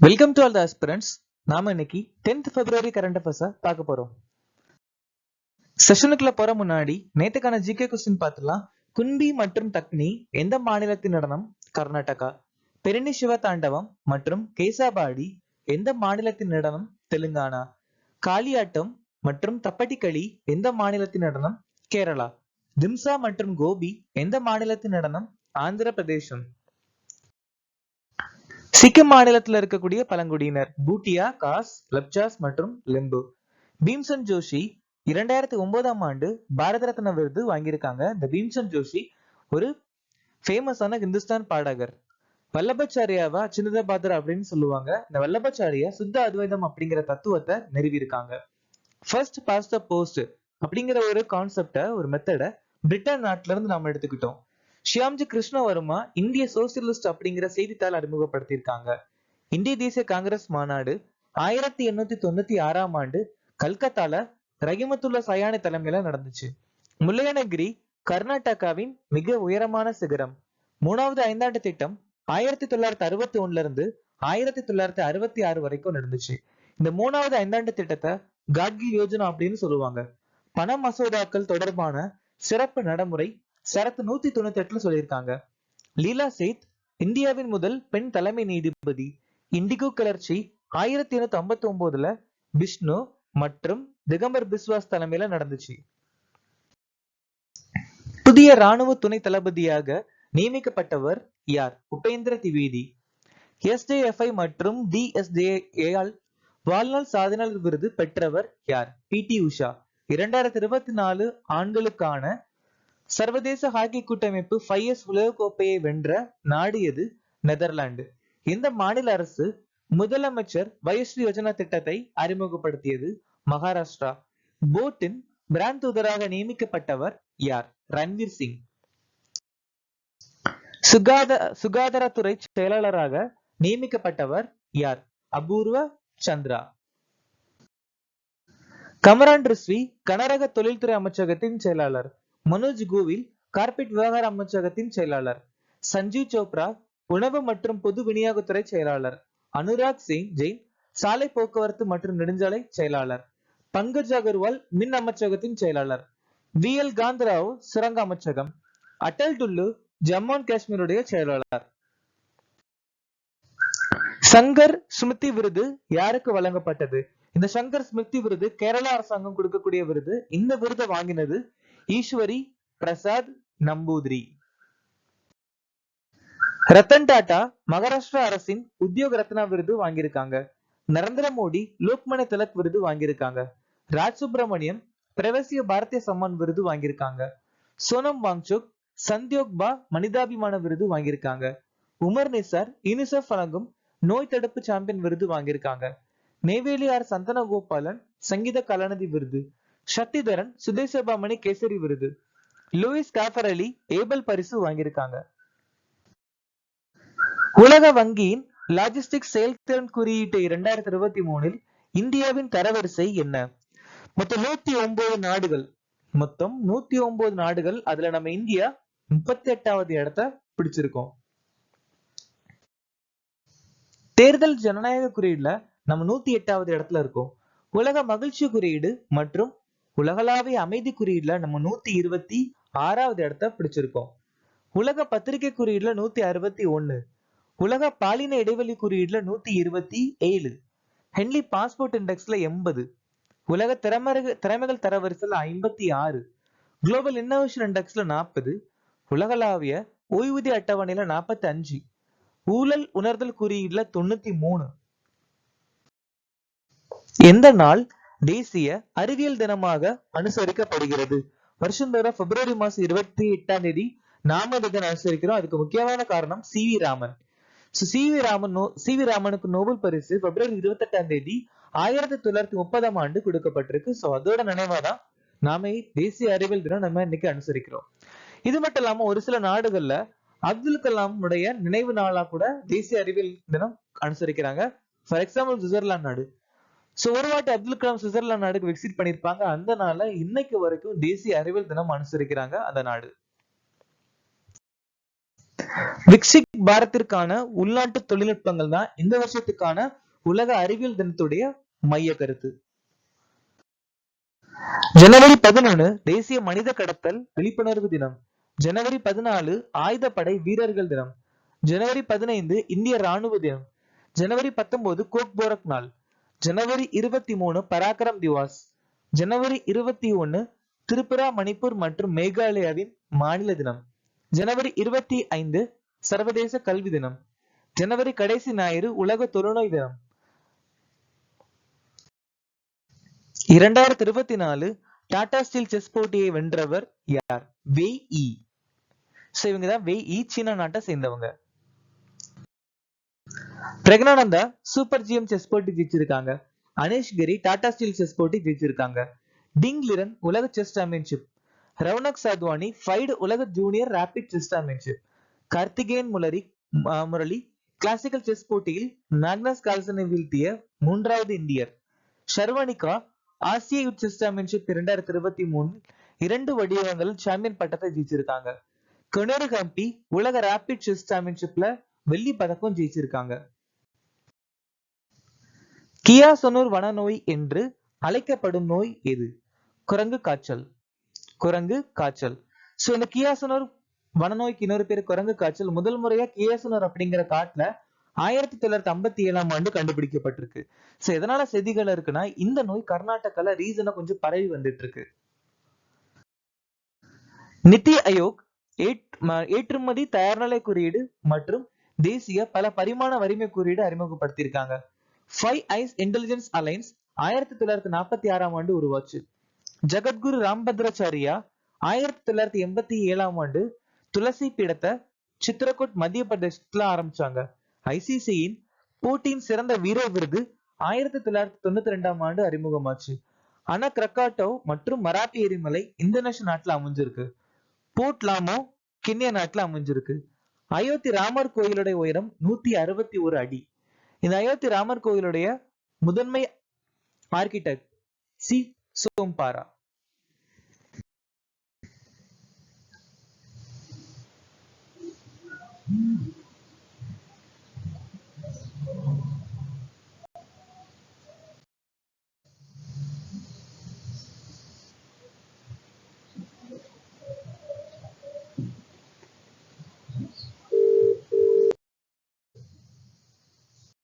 Welcome to all the aspirants. நாம இன்னைக்கு 10th February current affairs பார்க்க போறோம். செஷனுக்குள்ள போற முன்னாடி நேத்துக்கான ஜிகே கொஸ்டின் பார்த்துலாம். குன்பி மற்றும் தக்னி எந்த மாநிலத்தின் நடனம்? கர்நாடகா. பெரினி சிவ தாண்டவம் மற்றும் கேசாபாடி எந்த மாநிலத்தின் நடனம்? தெலுங்கானா. காளியாட்டம் மற்றும் தப்பட்டிக்களி எந்த மாநிலத்தின் நடனம்? கேரளா. திம்சா மற்றும் கோபி எந்த மாநிலத்தின் நடனம்? ஆந்திர பிரதேசம். சிக்கிம் மாநிலத்தில் இருக்கக்கூடிய பழங்குடியினர் பூட்டியா, காஸ், லப்சாஸ் மற்றும் லிம்பு. பீம்சன் ஜோஷி 2009ஆம் ஆண்டு பாரத ரத்னா விருது வாங்கியிருக்காங்க. இந்த பீம்சன் ஜோஷி ஒரு ஃபேமஸான ஹிந்துஸ்தான் பாடகர். வல்லபாச்சாரியாவா சின்னத பாதர் அப்படின்னு சொல்லுவாங்க. இந்த வல்லபாச்சாரியா சுத்த அத்வைதம் அப்படிங்கிற தத்துவத்தை நிறுவியிருக்காங்க. ஃபர்ஸ்ட் பாஸ்ட் த போஸ்ட் அப்படிங்கிற ஒரு கான்செப்ட, ஒரு மெத்தட பிரிட்டன் நாட்டுல இருந்து நாம எடுத்துக்கிட்டோம். ஷியாம்ஜி கிருஷ்ணவர்மா இந்திய சோசியலிஸ்ட் அப்படிங்கிற செய்தித்தாள் அறிமுகப்படுத்தியிருக்காங்க. இந்திய தேசிய காங்கிரஸ் மாநாடு 1896ஆம் ஆண்டு கல்கத்தால ரஹிமத்துல்லா சயானி தலைமையில நடந்துச்சு. முல்லையனகிரி கர்நாடகாவின் மிக உயரமான சிகரம். 3வது ஐந்தாண்டு திட்டம் 1961 இருந்து 1966 வரைக்கும் நடந்துச்சு. இந்த 3வது ஐந்தாண்டு திட்டத்தை காட்கில் யோஜனா அப்படின்னு சொல்லுவாங்க. பண மசோதாக்கள் தொடர்பான சிறப்பு நடைமுறை சரத்து 198ல சொல்லியிருக்காங்க. லீலா சேத் இந்தியாவின் முதல் பெண் தலைமை நீதிபதி. இண்டிகோ கிளர்ச்சி 1859ல விஷ்ணு மற்றும் திகம்பர் பிஸ்வாஸ் தலைமையில நடந்துச்சு. புதிய ராணுவ துணை தளபதியாக நியமிக்கப்பட்டவர் யார்? உபேந்திர திவேதி. SJFI மற்றும் DSJAல் வாழ்நாள் சாதனை விருது பெற்றவர் யார்? PT உஷா. 2024 ஆண்களுக்கான சர்வதேச ஹாக்கி கூட்டமைப்பு 5S உலகக்கோப்பையை வென்ற நாடு எது? நெதர்லாந்து. இந்த மாநில அரசு முதலமைச்சர் வயஸ்ரீ யோஜனா திட்டத்தை அறிமுகப்படுத்தியது? மகாராஷ்டிரா. போட்டின் பிராண்ட் தூதராக நியமிக்கப்பட்டவர் யார்? ரன்வீர் சிங். சுகாதாரத்துறை செயலாளராக நியமிக்கப்பட்டவர் யார்? அபூர்வ சந்திரா. கமரான் ரிஸ்வி கனரக தொழில்துறை அமைச்சகத்தின் செயலாளர். மனோஜ் கோவில் கார்பெட் விவகார அமைச்சகத்தின் செயலாளர். சஞ்சீவ் சோப்ரா உணவு மற்றும் பொது விநியோகத்துறை செயலாளர். அனுராக் சிங் ஜெயின் சாலை போக்குவரத்து மற்றும் நெடுஞ்சாலை செயலாளர். பங்கஜ் அகர்வால் மின் அமைச்சகத்தின் செயலாளர். VL காந்தராவ் சுரங்க அமைச்சகம். அடல் டுல்லு ஜம்மு அண்ட் காஷ்மீருடைய செயலாளர். சங்கர் ஸ்மிருதி விருது யாருக்கு வழங்கப்பட்டது? இந்த சங்கர் ஸ்மிருதி விருது கேரளா அரசாங்கம் கொடுக்கக்கூடிய விருது. இந்த விருதை வாங்கினது ஈஸ்வரி பிரசாத் நம்பூதிரி. ரத்தன் டாடா மகாராஷ்டிரா அரசின் உத்தியோக ரத்னா விருது வாங்கியிருக்காங்க. நரேந்திர மோடி லோக்மான்ய திலக் விருது வாங்கியிருக்காங்க. ராஜ் சுப்பிரமணியம் பிரவசிய பாரதிய சம்மான் விருது வாங்கியிருக்காங்க. சோனம் வாங்சுக் சந்தியோக்பா மனிதாபிமான விருது வாங்கியிருக்காங்க. உமர் நிசார் யூனிசெஃப் வழங்கும் நோய் தடுப்பு சாம்பியன் விருது வாங்கியிருக்காங்க. நெய்வேலி ஆர் சந்தன கோபாலன் சங்கீத கலாநிதி விருது. சக்திதரன் சுதேசபாமணி கேசரி விருது. லூயிஸ் காஃபர் அலி ஏபல் பரிசு வாங்கியிருக்காங்க. உலக வங்கியின் லாஜிஸ்டிக் செயல்திறன் குறியீட்டு 2023 இந்தியாவின் தரவரிசை என்ன? மொத்தம் 109 நாடுகள். அதுல நம்ம இந்தியா 38வது இடத்தை பிடிச்சிருக்கோம். தேர்தல் ஜனநாயக குறியீடுல நம்ம 108வது இடத்துல இருக்கோம். உலக மகிழ்ச்சி குறியீடு மற்றும் உலகளாவிய அமைதி குறியீடுல நம்ம 126வது இடத்தை பிடிச்சிருக்கோம். உலக பத்திரிகை குறியீடுல 161. உலக பாலின இடைவெளி குறியீடுல 127. Henle passport இண்டெக்ஸ்ல 80. உலக திறமைகள் தரவரிசையில 56. Global innovation இண்டெக்ஸ்ல 40. உலகளாவிய ஓய்வூதிய அட்டவணையில 45. ஊழல் உணர்தல் குறியீடுல 93. எந்த நாள் தேசிய அறிவியல் தினமாக அனுசரிக்கப்படுகிறது? வருஷந்தோறும் பிப்ரவரி மாசம் 28ஆம் தேதி நாம இதை அனுசரிக்கிறோம். அதுக்கு முக்கியமான காரணம் CV ராமன். CV ராமனுக்கு நோபல் பரிசு பிப்ரவரி 28ஆம் தேதி 1930ஆம் ஆண்டு கொடுக்கப்பட்டிருக்கு. சோ அதோட நினைவாதான் நாம தேசிய அறிவியல் தினம் நம்ம இன்னைக்கு அனுசரிக்கிறோம். இது மட்டும் இல்லாம ஒரு சில நாடுகள்ல அப்துல் கலாம் உடைய நினைவு நாளா கூட தேசிய அறிவியல் தினம் அனுசரிக்கிறாங்க. ஃபார் எக்ஸாம்பிள் சுவிட்சர்லாந்து நாடு. சோ ஒரு வாட்டி அப்துல் கலாம் சுவிட்சர்லாந்து நாடுக்கு விசிட் பண்ணிருப்பாங்க. அந்த நாள்ல இன்னைக்கு வரைக்கும் தேசிய அறிவியல் தினம் அனுசரிக்கிறாங்க அந்த நாடு. விக்சிக் பாரத்திற்கான உள்நாட்டு தொழில்நுட்பங்கள் தான் இந்த வருஷத்துக்கான உலக அறிவியல் தினத்துடைய மைய கருத்து. ஜனவரி 11 தேசிய மனித கடத்தல் விழிப்புணர்வு தினம். ஜனவரி 14 ஆயுதப்படை வீரர்கள் தினம். ஜனவரி 15 இந்திய ராணுவ தினம். ஜனவரி 19 கோக் போரக் நாள். ஜனவரி 23 பராக்கிரம் திவாஸ். ஜனவரி 21 திரிபுரா, மணிப்பூர் மற்றும் மேகாலயாவின் மாநில தினம். ஜனவரி 25 சர்வதேச கல்வி தினம். ஜனவரி கடைசி ஞாயிறு உலக தொழுநோய் தினம். 2024 டாடா ஸ்டீல் செஸ் போட்டியை வென்றவர் யார்? வெய் இ. இவங்கதான் வெய் இ, சீனா நாட்டை சேர்ந்தவங்க. பிரக்னானந்தா சூப்பர் ஜிஎம் செஸ் போட்டி ஜெயிச்சிருக்காங்க. அனீஷ் கிரி டாடா ஸ்டீல் செஸ் போட்டி ஜெயிச்சிருக்காங்க. டிங் லிரன் உலக chess championship. Raunak Sadhwani FIDE உலக junior rapid chess championship. Karthikeyan Murali classical chess போட்டியில் மேக்னஸ் கால்சனை வீழ்த்திய 3வது இந்தியர். ஷர்வனிகா ஆசிய யூத் செஸ் சாம்பியன்ஷிப் 2023 2 வடிவங்களில் சாம்பியன் பட்டத்தை ஜெயிச்சிருக்காங்க. கொனோரு ஹம்பி உலக ரேபிட் செஸ் சாம்பியன்ஷிப்ல வெள்ளி பதக்கம் ஜெயிச்சிருக்காங்க. கியாசனூர் வனநோய் என்று அழைக்கப்படும் நோய் எது? குரங்கு காய்ச்சல். குரங்கு காய்ச்சல். சோ இந்த கியாசனூர் வனநோய்க்கு இன்னொரு பேர் குரங்கு காய்ச்சல். முதல் முறையா கியாசனூர் அப்படிங்கிற காட்டுல 1957ஆம் ஆண்டு கண்டுபிடிக்கப்பட்டிருக்கு. சோ எதனால செய்திகள் இருக்குன்னா, இந்த நோய் கர்நாடகால ரீசனா கொஞ்சம் பரவி வந்துட்டு இருக்கு. நித்தி ஆயோக் ஏற்றுமதி தயார்நிலை குறியீடு மற்றும் தேசிய பல பரிமாண வரிமை குறியீடு அறிமுகப்படுத்தியிருக்காங்க. 5 ஐஸ் இன்டெலிஜென்ஸ் அலைன்ஸ் 1946ஆம் ஆண்டு உருவாச்சு. ஜகத்குரு ராம்பத்ராச்சாரியா 1987ஆம் ஆண்டு துளசி பீடத்தை சித்ரகூட் மத்திய பிரதேசத்துல ஆரம்பிச்சாங்க. ஐசிசியின் போட்டியின் சிறந்த வீரர் விருது 1992ஆம் ஆண்டு அறிமுகமாச்சு. அனா கிரக்காட்டோ மற்றும் மராத்தி எரிமலை இந்தோனேஷியா நாட்டுல அமைஞ்சிருக்கு. போர்ட் லாமோ கென்யா நாட்டுல அமைஞ்சிருக்கு. அயோத்தி ராமர் கோயிலுடைய உயரம் 161 அடி. இந்த அயோத்தி ராமர் கோயிலுடைய முதன்மை ஆர்கிடெக்ட் சி சோம்பாரா.